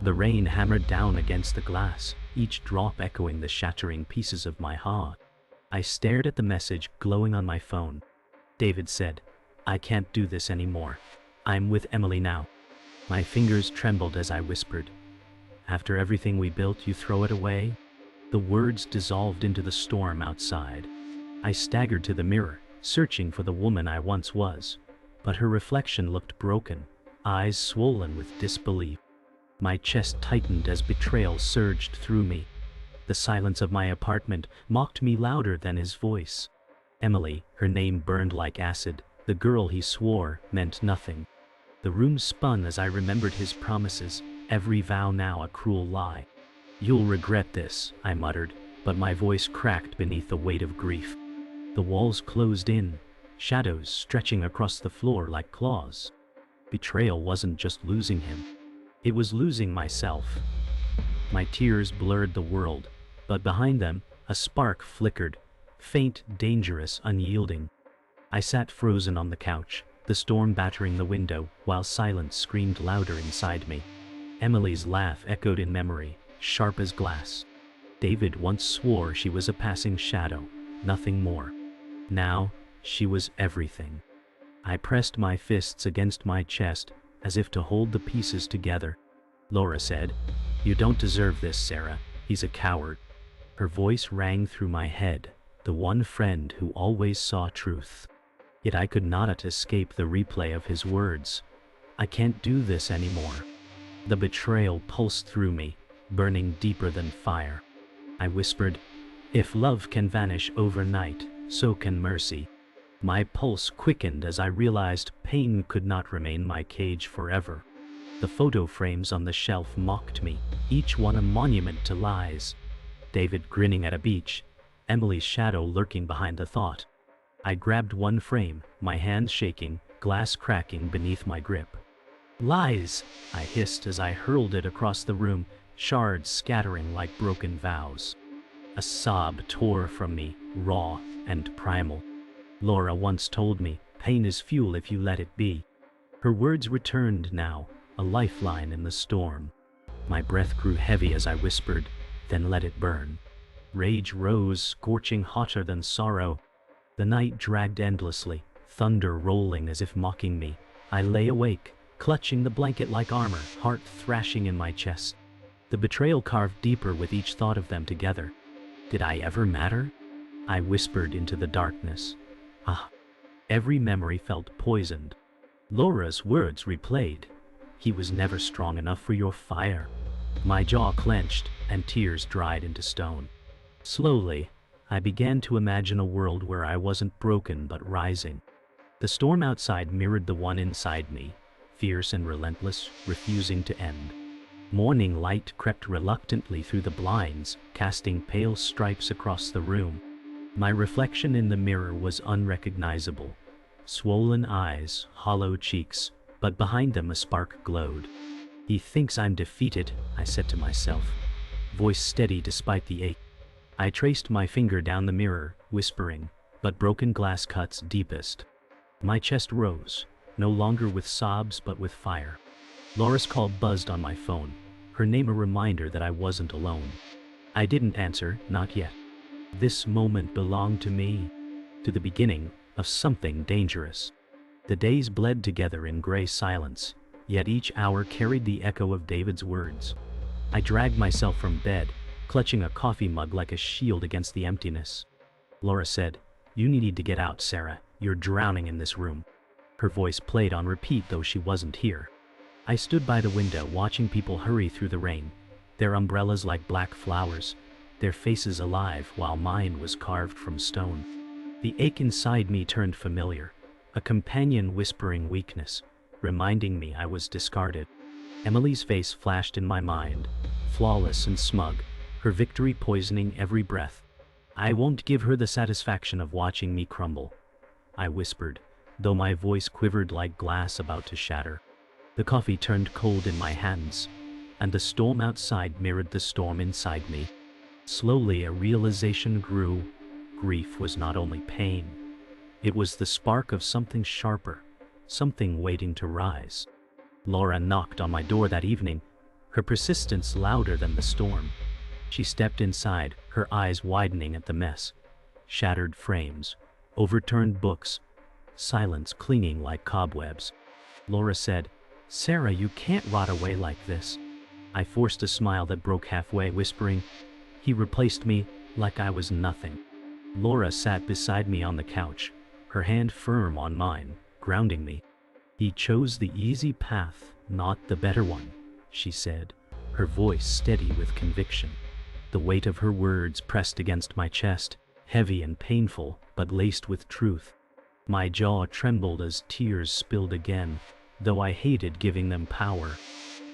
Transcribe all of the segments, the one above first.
The rain hammered down against the glass, each drop echoing the shattering pieces of my heart. I stared at the message glowing on my phone. David said, "I can't do this anymore. I'm with Emily now." My fingers trembled as I whispered, "After everything we built, you throw it away?" The words dissolved into the storm outside. I staggered to the mirror, searching for the woman I once was, but her reflection looked broken, eyes swollen with disbelief. My chest tightened as betrayal surged through me. The silence of my apartment mocked me louder than his voice. Emily, her name burned like acid, the girl he swore meant nothing. The room spun as I remembered his promises, every vow now a cruel lie. "You'll regret this," I muttered, but my voice cracked beneath the weight of grief. The walls closed in, shadows stretching across the floor like claws. Betrayal wasn't just losing him. It was losing myself. My tears blurred the world, but behind them, a spark flickered, faint, dangerous, unyielding. I sat frozen on the couch, the storm battering the window, while silence screamed louder inside me. Emily's laugh echoed in memory, sharp as glass. David once swore she was a passing shadow, nothing more. Now, she was everything. I pressed my fists against my chest, as if to hold the pieces together. Laura said, "You don't deserve this, Sarah. He's a coward." Her voice rang through my head, the one friend who always saw truth. Yet I could not escape the replay of his words. "I can't do this anymore." The betrayal pulsed through me, burning deeper than fire. I whispered, "If love can vanish overnight, so can mercy." My pulse quickened as I realized pain could not remain my cage forever. The photo frames on the shelf mocked me, each one a monument to lies. David grinning at a beach, Emily's shadow lurking behind the thought. I grabbed one frame, my hands shaking, glass cracking beneath my grip. "Lies!" I hissed as I hurled it across the room, shards scattering like broken vows. A sob tore from me, raw and primal. Laura once told me, "Pain is fuel if you let it be." Her words returned now, a lifeline in the storm. My breath grew heavy as I whispered, "Then let it burn." Rage rose, scorching hotter than sorrow. The night dragged endlessly, thunder rolling as if mocking me. I lay awake, clutching the blanket like armor, heart thrashing in my chest. The betrayal carved deeper with each thought of them together. Did I ever matter? I whispered into the darkness. Ah, every memory felt poisoned. Laura's words replayed. "He was never strong enough for your fire." My jaw clenched and tears dried into stone. Slowly, I began to imagine a world where I wasn't broken but rising. The storm outside mirrored the one inside me, fierce and relentless, refusing to end. Morning light crept reluctantly through the blinds, casting pale stripes across the room. My reflection in the mirror was unrecognizable. Swollen eyes, hollow cheeks, but behind them a spark glowed. "He thinks I'm defeated," I said to myself, voice steady despite the ache. I traced my finger down the mirror, whispering, but broken glass cuts deepest. My chest rose, no longer with sobs but with fire. Laura's call buzzed on my phone, her name a reminder that I wasn't alone. I didn't answer, not yet. This moment belonged to me, to the beginning of something dangerous. The days bled together in gray silence, yet each hour carried the echo of David's words. I dragged myself from bed, clutching a coffee mug like a shield against the emptiness. Laura said, "You need to get out, Sarah. You're drowning in this room." Her voice played on repeat though she wasn't here. I stood by the window watching people hurry through the rain, their umbrellas like black flowers, their faces alive while mine was carved from stone. The ache inside me turned familiar, a companion whispering weakness, reminding me I was discarded. Emily's face flashed in my mind, flawless and smug, her victory poisoning every breath. "I won't give her the satisfaction of watching me crumble," I whispered, though my voice quivered like glass about to shatter. The coffee turned cold in my hands, and the storm outside mirrored the storm inside me. Slowly a realization grew. Grief was not only pain. It was the spark of something sharper, something waiting to rise. Laura knocked on my door that evening, her persistence louder than the storm. She stepped inside, her eyes widening at the mess. Shattered frames, overturned books, silence clinging like cobwebs. Laura said, "Sarah, you can't rot away like this." I forced a smile that broke halfway, whispering, "He replaced me like I was nothing." Laura sat beside me on the couch, her hand firm on mine, grounding me. "He chose the easy path, not the better one," she said, her voice steady with conviction. The weight of her words pressed against my chest, heavy and painful, but laced with truth. My jaw trembled as tears spilled again, though I hated giving them power.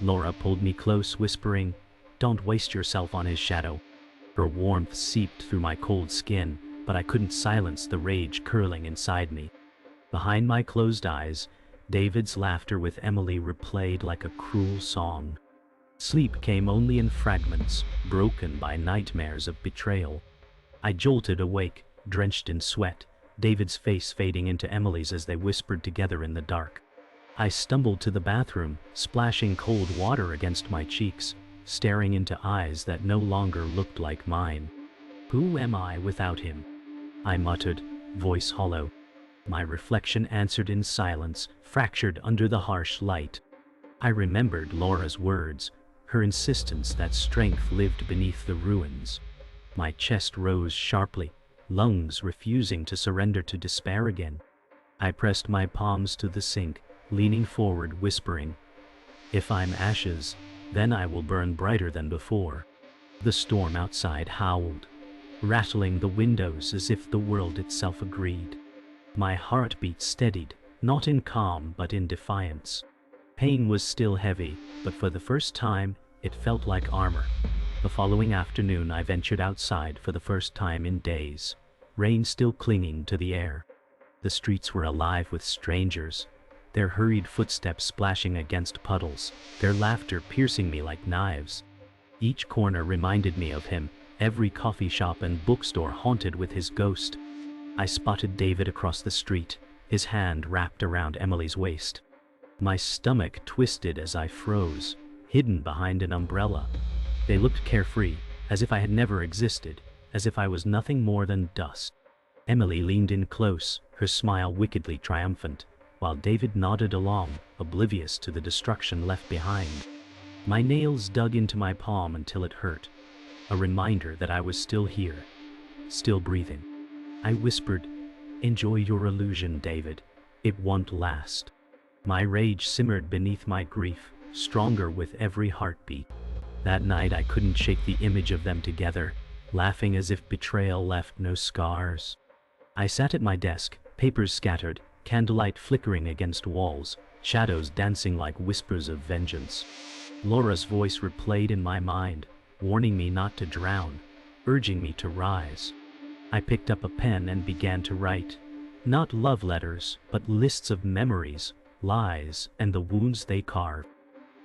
Laura pulled me close, whispering, "Don't waste yourself on his shadow." Her warmth seeped through my cold skin, but I couldn't silence the rage curling inside me. Behind my closed eyes, David's laughter with Emily replayed like a cruel song. Sleep came only in fragments, broken by nightmares of betrayal. I jolted awake, drenched in sweat, David's face fading into Emily's as they whispered together in the dark. I stumbled to the bathroom, splashing cold water against my cheeks, staring into eyes that no longer looked like mine. "Who am I without him?" I muttered, voice hollow. My reflection answered in silence, fractured under the harsh light. I remembered Laura's words, her insistence that strength lived beneath the ruins. My chest rose sharply, lungs refusing to surrender to despair again. I pressed my palms to the sink, leaning forward, whispering, "If I'm ashes, then I will burn brighter than before." The storm outside howled, rattling the windows as if the world itself agreed. My heartbeat steadied, not in calm but in defiance. Pain was still heavy, but for the first time, it felt like armor. The following afternoon I ventured outside for the first time in days, rain still clinging to the air. The streets were alive with strangers, their hurried footsteps splashing against puddles, their laughter piercing me like knives. Each corner reminded me of him, every coffee shop and bookstore haunted with his ghost. I spotted David across the street, his hand wrapped around Emily's waist. My stomach twisted as I froze, hidden behind an umbrella. They looked carefree, as if I had never existed, as if I was nothing more than dust. Emily leaned in close, her smile wickedly triumphant, while David nodded along, oblivious to the destruction left behind. My nails dug into my palm until it hurt, a reminder that I was still here, still breathing. I whispered, "Enjoy your illusion, David. It won't last." My rage simmered beneath my grief, stronger with every heartbeat. That night I couldn't shake the image of them together, laughing as if betrayal left no scars. I sat at my desk, papers scattered, candlelight flickering against walls, shadows dancing like whispers of vengeance. Laura's voice replayed in my mind, warning me not to drown, urging me to rise. I picked up a pen and began to write, not love letters, but lists of memories, lies, and the wounds they carved.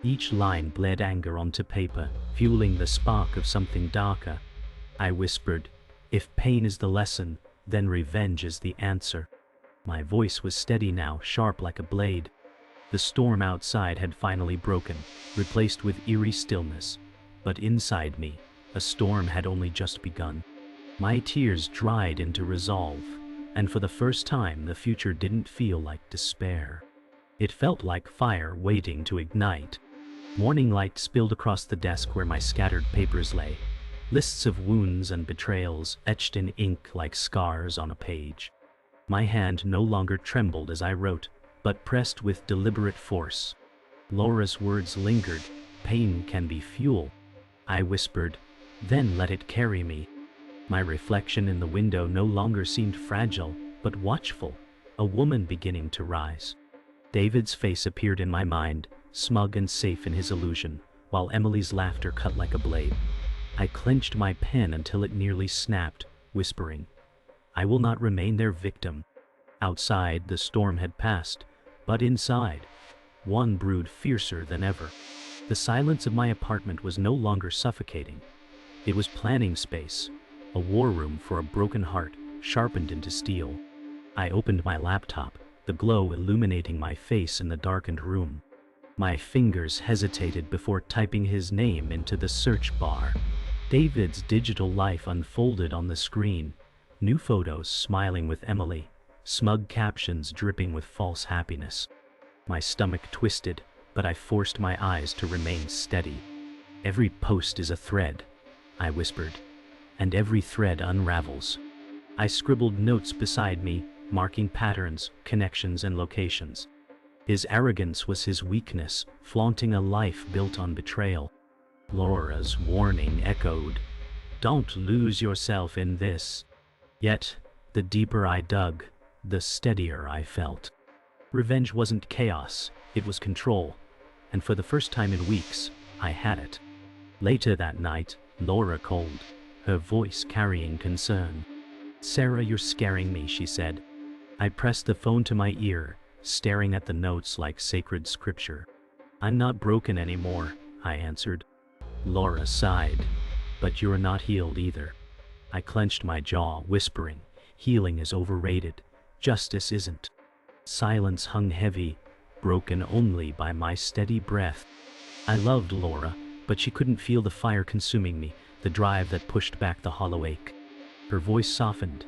Each line bled anger onto paper, fueling the spark of something darker. I whispered, "If pain is the lesson, then revenge is the answer." My voice was steady now, sharp like a blade. The storm outside had finally broken, replaced with eerie stillness. But inside me, a storm had only just begun. My tears dried into resolve, and for the first time the future didn't feel like despair. It felt like fire waiting to ignite. Morning light spilled across the desk where my scattered papers lay, lists of wounds and betrayals etched in ink like scars on a page. My hand no longer trembled as I wrote, but pressed with deliberate force. Laura's words lingered, "Pain can be fuel." I whispered, "Then let it carry me." My reflection in the window no longer seemed fragile, but watchful, a woman beginning to rise. David's face appeared in my mind, smug and safe in his illusion, while Emily's laughter cut like a blade. I clenched my pen until it nearly snapped, whispering, "I will not remain their victim." Outside, the storm had passed, but inside, one brewed fiercer than ever. The silence of my apartment was no longer suffocating. It was planning space, a war room for a broken heart, sharpened into steel. I opened my laptop, the glow illuminating my face in the darkened room. My fingers hesitated before typing his name into the search bar. David's digital life unfolded on the screen. New photos smiling with Emily, smug captions dripping with false happiness. My stomach twisted, but I forced my eyes to remain steady. "Every post is a thread," I whispered, "and every thread unravels." I scribbled notes beside me, marking patterns, connections, and locations. His arrogance was his weakness, flaunting a life built on betrayal. Laura's warning echoed, "Don't lose yourself in this." Yet, the deeper I dug, the steadier I felt. Revenge wasn't chaos, it was control, and for the first time in weeks, I had it. Later that night, Laura called, her voice carrying concern. "Sarah, you're scaring me," she said. I pressed the phone to my ear, staring at the notes like sacred scripture. "I'm not broken anymore," I answered. Laura sighed, "But you're not healed either." I clenched my jaw, whispering, "Healing is overrated. Justice isn't." Silence hung heavy, broken only by my steady breath. I loved Laura, but she couldn't feel the fire consuming me, the drive that pushed back the hollow ache. Her voice softened.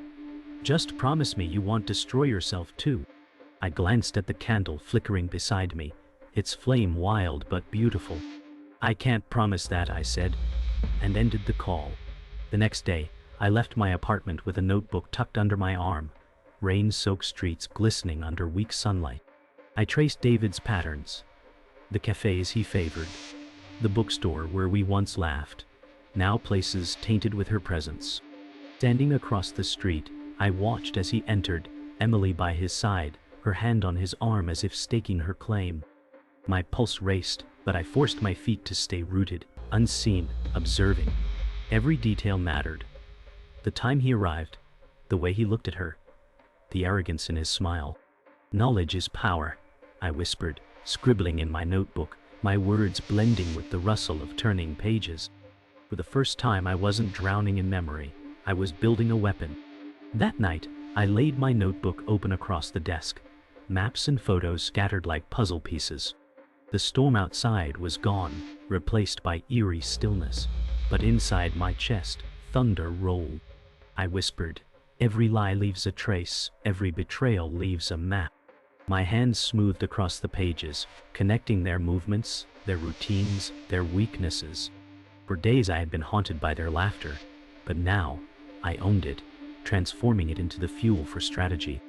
"Just promise me you won't destroy yourself too." I glanced at the candle flickering beside me, its flame wild but beautiful. "I can't promise that," I said, and ended the call. The next day, I left my apartment with a notebook tucked under my arm, rain-soaked streets glistening under weak sunlight. I traced David's patterns, the cafes he favored, the bookstore where we once laughed, now places tainted with her presence. Standing across the street, I watched as he entered, Emily by his side, her hand on his arm as if staking her claim. My pulse raced, but I forced my feet to stay rooted, unseen, observing. Every detail mattered. The time he arrived, the way he looked at her, the arrogance in his smile. "Knowledge is power," I whispered, scribbling in my notebook, my words blending with the rustle of turning pages. For the first time I wasn't drowning in memory, I was building a weapon. That night, I laid my notebook open across the desk, maps and photos scattered like puzzle pieces. The storm outside was gone, replaced by eerie stillness, but inside my chest, thunder rolled. I whispered, "Every lie leaves a trace, every betrayal leaves a map." My hands smoothed across the pages, connecting their movements, their routines, their weaknesses. For days I had been haunted by their laughter, but now I owned it, transforming it into the fuel for strategy.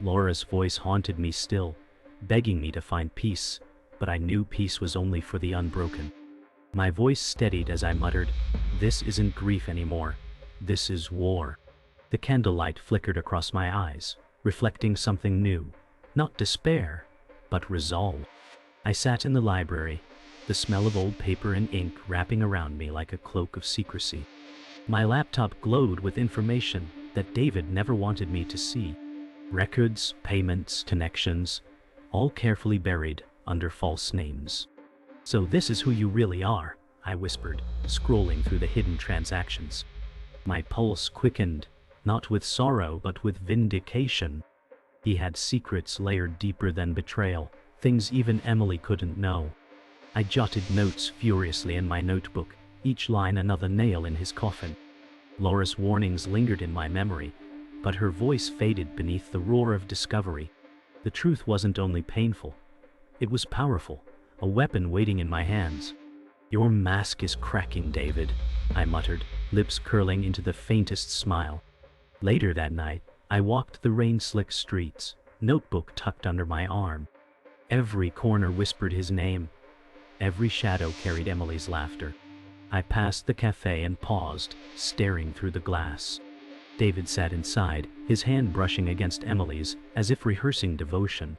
Laura's voice haunted me still, begging me to find peace, but I knew peace was only for the unbroken. My voice steadied as I muttered, "This isn't grief anymore. This is war." The candlelight flickered across my eyes, reflecting something new, not despair, but resolve. I sat in the library, the smell of old paper and ink wrapping around me like a cloak of secrecy. My laptop glowed with information that David never wanted me to see. Records, payments, connections, all carefully buried under false names. "So this is who you really are," I whispered, scrolling through the hidden transactions. My pulse quickened, not with sorrow but with vindication. He had secrets layered deeper than betrayal, things even Emily couldn't know. I jotted notes furiously in my notebook, each line another nail in his coffin. Laura's warnings lingered in my memory, but her voice faded beneath the roar of discovery. The truth wasn't only painful, it was powerful, a weapon waiting in my hands. "Your mask is cracking, David," I muttered, lips curling into the faintest smile. Later that night, I walked the rain-slicked streets, notebook tucked under my arm. Every corner whispered his name. Every shadow carried Emily's laughter. I passed the cafe and paused, staring through the glass. David sat inside, his hand brushing against Emily's, as if rehearsing devotion.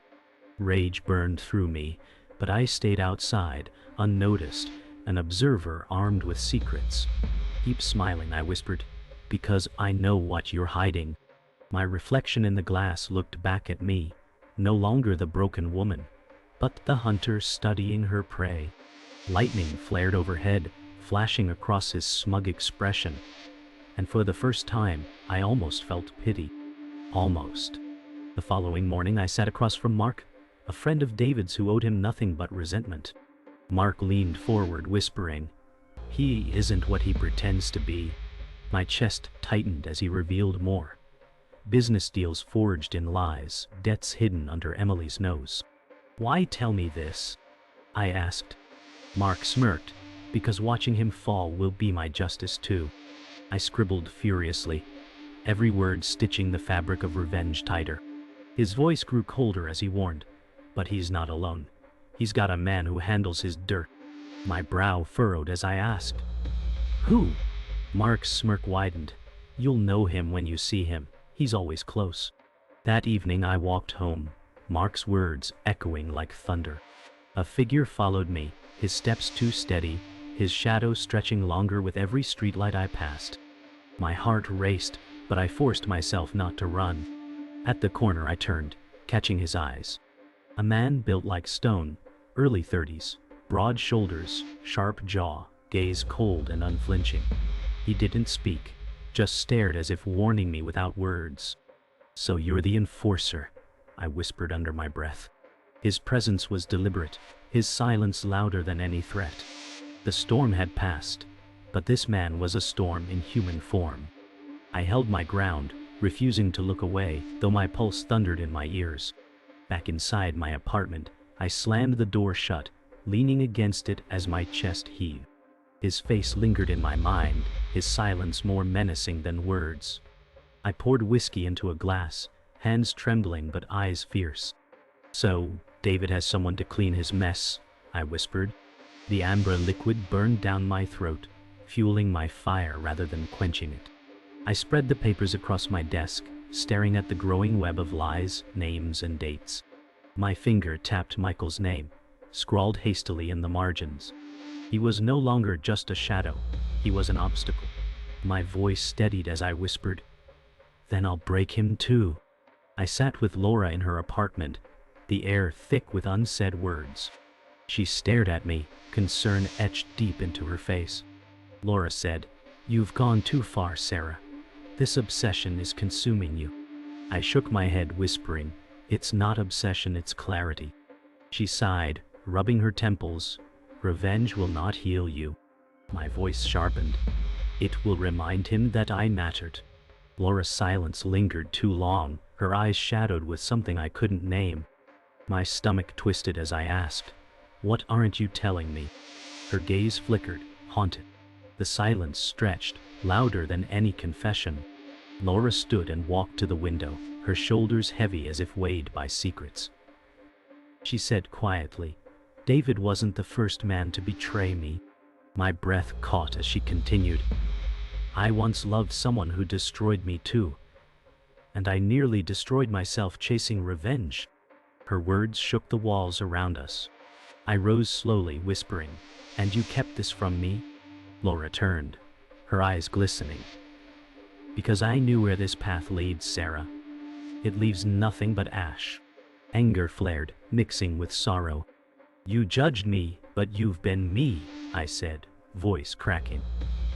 Rage burned through me, but I stayed outside, unnoticed, an observer armed with secrets. "Keep smiling," I whispered, "because I know what you're hiding." My reflection in the glass looked back at me, no longer the broken woman, but the hunter studying her prey. Lightning flared overhead, flashing across his smug expression, and for the first time, I almost felt pity. Almost. The following morning I sat across from Mark, a friend of David's who owed him nothing but resentment. Mark leaned forward, whispering, "He isn't what he pretends to be." My chest tightened as he revealed more. Business deals forged in lies, debts hidden under Emily's nose. "Why tell me this?" I asked. Mark smirked, "Because watching him fall will be my justice too." I scribbled furiously, every word stitching the fabric of revenge tighter. His voice grew colder as he warned, "But he's not alone. He's got a man who handles his dirt." My brow furrowed as I asked, "Who?" Mark's smirk widened. "You'll know him when you see him. He's always close." That evening I walked home, Mark's words echoing like thunder. A figure followed me, his steps too steady, his shadow stretching longer with every streetlight I passed. My heart raced, but I forced myself not to run. At the corner I turned, catching his eyes. A man built like stone, early 30s, broad shoulders, sharp jaw, gaze cold and unflinching. He didn't speak, just stared as if warning me without words. "So you're the enforcer," I whispered under my breath. His presence was deliberate, his silence louder than any threat. The storm had passed, but this man was a storm in human form. I held my ground, refusing to look away, though my pulse thundered in my ears. Back inside my apartment, I slammed the door shut, leaning against it as my chest heaved. His face lingered in my mind, his silence more menacing than words. I poured whiskey into a glass, hands trembling but eyes fierce. "So, David has someone to clean his mess," I whispered. The amber liquid burned down my throat, fueling my fire rather than quenching it. I spread the papers across my desk, staring at the growing web of lies, names, and dates. My finger tapped Michael's name, scrawled hastily in the margins. He was no longer just a shadow, he was an obstacle. My voice steadied as I whispered, "Then I'll break him too." I sat with Laura in her apartment, the air thick with unsaid words. She stared at me, concern etched deep into her face. Laura said, "You've gone too far, Sarah. This obsession is consuming you." I shook my head, whispering, "It's not obsession, it's clarity." She sighed, rubbing her temples. "Revenge will not heal you." My voice sharpened. "It will remind him that I mattered." Laura's silence lingered too long, her eyes shadowed with something I couldn't name. My stomach twisted as I asked, "What aren't you telling me?" Her gaze flickered, haunted. The silence stretched, louder than any confession. Laura stood and walked to the window, her shoulders heavy as if weighed by secrets. She said quietly, "David wasn't the first man to betray me." My breath caught as she continued, "I once loved someone who destroyed me too. And I nearly destroyed myself chasing revenge." Her words shook the walls around us. I rose slowly, whispering, "And you kept this from me?" Laura turned, her eyes glistening. "Because I knew where this path leads, Sarah. It leaves nothing but ash." Anger flared, mixing with sorrow. "You judged me, but you've been me," I said, voice cracking.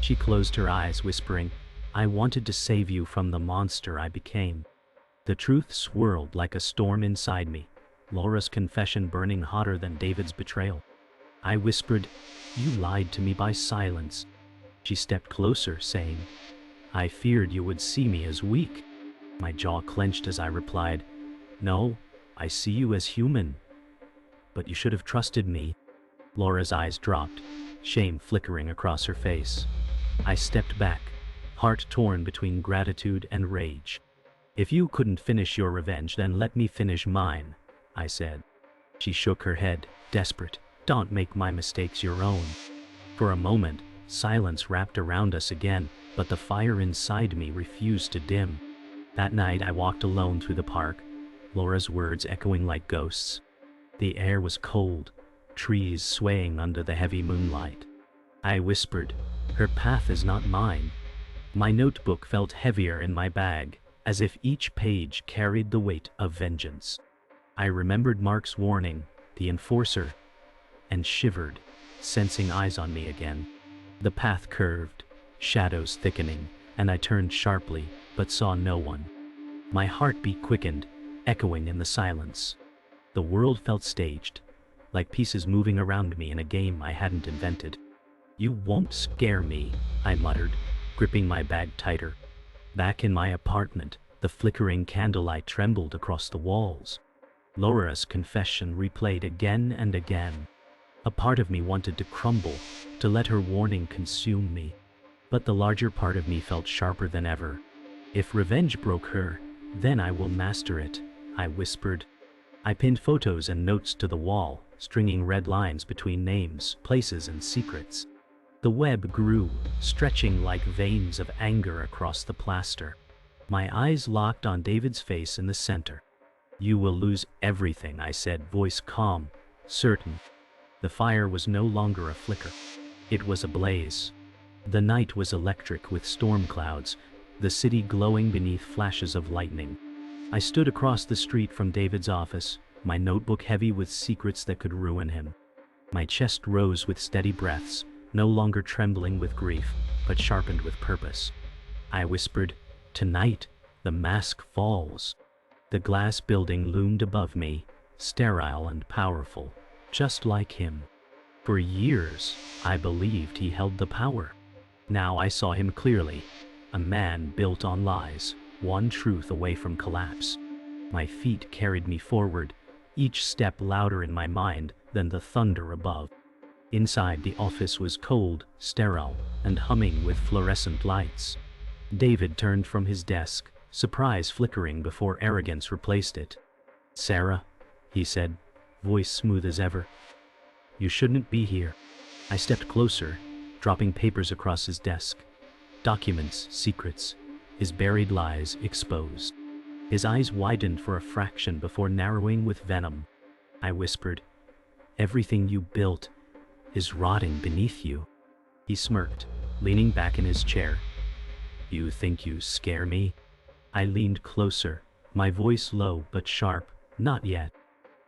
She closed her eyes, whispering, "I wanted to save you from the monster I became." The truth swirled like a storm inside me, Laura's confession burning hotter than David's betrayal. I whispered, "You lied to me by silence." She stepped closer, saying, "I feared you would see me as weak." My jaw clenched as I replied, "No, I see you as human. But you should have trusted me." Laura's eyes dropped, shame flickering across her face. I stepped back, heart torn between gratitude and rage. "If you couldn't finish your revenge, then let me finish mine," I said. She shook her head, desperate. "Don't make my mistakes your own." For a moment, silence wrapped around us again, but the fire inside me refused to dim. That night I walked alone through the park, Laura's words echoing like ghosts. The air was cold, trees swaying under the heavy moonlight. I whispered, "Her path is not mine." My notebook felt heavier in my bag, as if each page carried the weight of vengeance. I remembered Mark's warning, the enforcer, and shivered, sensing eyes on me again. The path curved, shadows thickening, and I turned sharply, but saw no one. My heartbeat quickened, echoing in the silence. The world felt staged, like pieces moving around me in a game I hadn't invented. "You won't scare me," I muttered, gripping my bag tighter. Back in my apartment, the flickering candlelight trembled across the walls. Laura's confession replayed again and again. A part of me wanted to crumble, to let her warning consume me. But the larger part of me felt sharper than ever. "If revenge broke her, then I will master it," I whispered. I pinned photos and notes to the wall, stringing red lines between names, places, and secrets. The web grew, stretching like veins of anger across the plaster. My eyes locked on David's face in the center. "You will lose everything," I said, voice calm, certain. The fire was no longer a flicker. It was a blaze. The night was electric with storm clouds, the city glowing beneath flashes of lightning. I stood across the street from David's office, my notebook heavy with secrets that could ruin him. My chest rose with steady breaths, no longer trembling with grief, but sharpened with purpose. I whispered, "Tonight, the mask falls." The glass building loomed above me, sterile and powerful, just like him. For years, I believed he held the power. Now I saw him clearly, a man built on lies, one truth away from collapse. My feet carried me forward, each step louder in my mind than the thunder above. Inside, the office was cold, sterile, and humming with fluorescent lights. David turned from his desk, surprise flickering before arrogance replaced it. "Sarah," he said, voice smooth as ever. "You shouldn't be here." I stepped closer, dropping papers across his desk. Documents, secrets, his buried lies exposed. His eyes widened for a fraction before narrowing with venom. I whispered, "Everything you built is rotting beneath you." He smirked, leaning back in his chair. "You think you scare me?" I leaned closer, my voice low but sharp. "Not yet."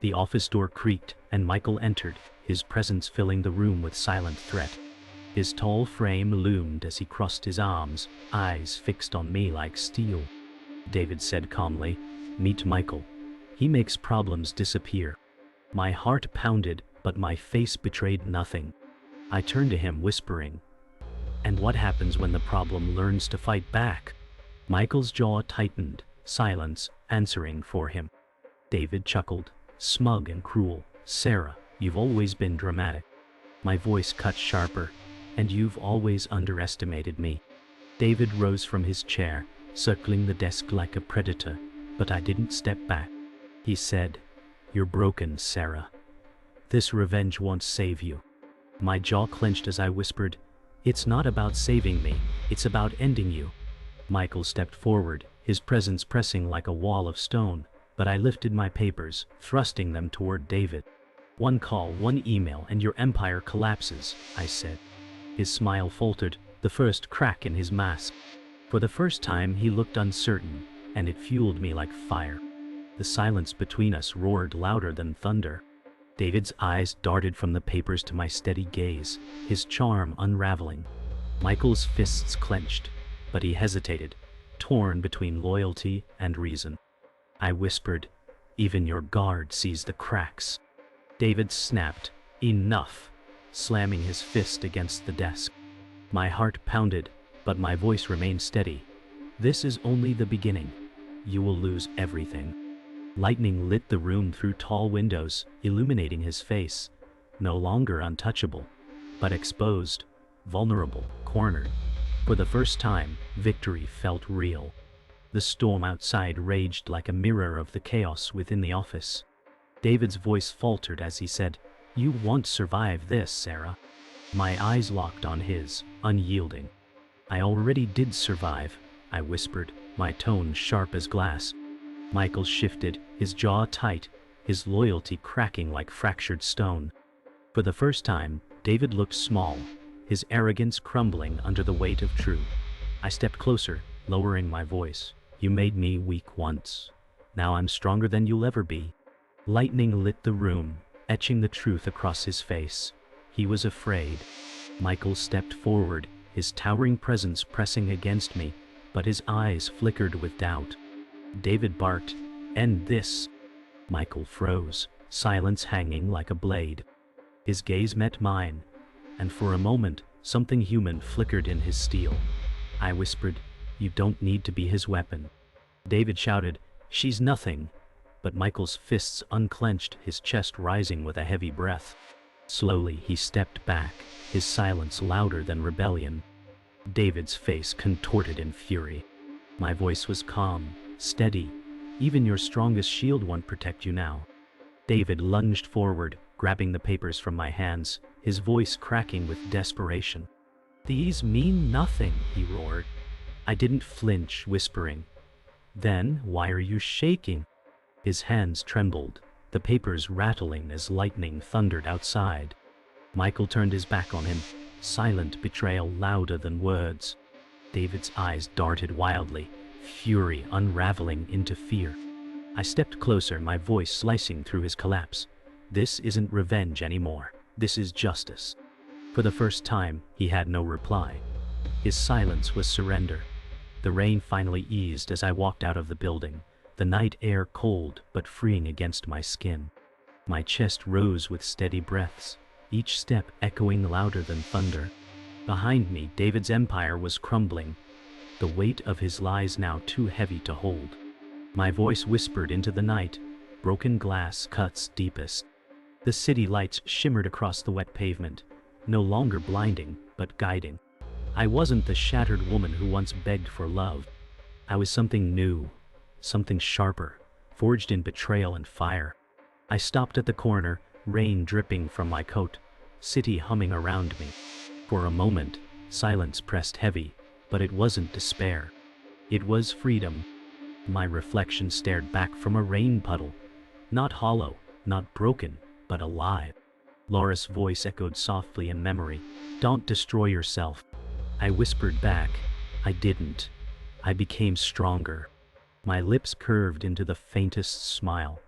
The office door creaked, and Michael entered, his presence filling the room with silent threat. His tall frame loomed as he crossed his arms, eyes fixed on me like steel. David said calmly, "Meet Michael. He makes problems disappear." My heart pounded, but my face betrayed nothing. I turned to him, whispering, "And what happens when the problem learns to fight back?" Michael's jaw tightened, silence answering for him. David chuckled, smug and cruel. "Sarah, you've always been dramatic." My voice cut sharper. "And you've always underestimated me." David rose from his chair, circling the desk like a predator, but I didn't step back. He said, "You're broken, Sarah. This revenge won't save you." My jaw clenched as I whispered, "It's not about saving me, it's about ending you." Michael stepped forward, his presence pressing like a wall of stone, but I lifted my papers, thrusting them toward David. "One call, one email, and your empire collapses," I said. His smile faltered, the first crack in his mask. For the first time he looked uncertain, and it fueled me like fire. The silence between us roared louder than thunder. David's eyes darted from the papers to my steady gaze, his charm unraveling. Michael's fists clenched, but he hesitated, torn between loyalty and reason. I whispered, "Even your guard sees the cracks." David snapped, "Enough," slamming his fist against the desk. My heart pounded, but my voice remained steady. "This is only the beginning. You will lose everything." Lightning lit the room through tall windows, illuminating his face, no longer untouchable, but exposed, vulnerable, cornered. For the first time, victory felt real. The storm outside raged like a mirror of the chaos within the office. David's voice faltered as he said, "You won't survive this, Sarah." My eyes locked on his, unyielding. "I already did survive," I whispered, my tone sharp as glass. Michael shifted, his jaw tight, his loyalty cracking like fractured stone. For the first time, David looked small, his arrogance crumbling under the weight of truth. I stepped closer, lowering my voice. "You made me weak once. Now I'm stronger than you'll ever be." Lightning lit the room, etching the truth across his face. He was afraid. Michael stepped forward, his towering presence pressing against me, but his eyes flickered with doubt. David barked, "End this." Michael froze, silence hanging like a blade. His gaze met mine, and for a moment, something human flickered in his steel. I whispered, "You don't need to be his weapon." David shouted, "She's nothing." But Michael's fists unclenched, his chest rising with a heavy breath. Slowly, he stepped back, his silence louder than rebellion. David's face contorted in fury. My voice was calm, steady. "Even your strongest shield won't protect you now." David lunged forward, grabbing the papers from my hands, his voice cracking with desperation. "These mean nothing," he roared. I didn't flinch, whispering, "Then why are you shaking?" His hands trembled, the papers rattling as lightning thundered outside. Michael turned his back on him, silent betrayal louder than words. David's eyes darted wildly, fury unraveling into fear. I stepped closer, my voice slicing through his collapse. "This isn't revenge anymore. This is justice." For the first time, he had no reply. His silence was surrender. The rain finally eased as I walked out of the building, the night air cold but freeing against my skin. My chest rose with steady breaths, each step echoing louder than thunder. Behind me, David's empire was crumbling, the weight of his lies now too heavy to hold. My voice whispered into the night, broken glass cuts deepest. The city lights shimmered across the wet pavement, no longer blinding, but guiding. I wasn't the shattered woman who once begged for love. I was something new, something sharper, forged in betrayal and fire. I stopped at the corner, rain dripping from my coat, city humming around me. For a moment, silence pressed heavy, but it wasn't despair. It was freedom. My reflection stared back from a rain puddle, not hollow, not broken, but alive. Laura's voice echoed softly in memory, "Don't destroy yourself." I whispered back, "I didn't." I became stronger. My lips curved into the faintest smile,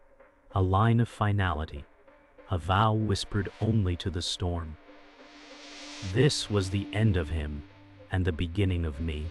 a line of finality, a vow whispered only to the storm. This was the end of him, and the beginning of me.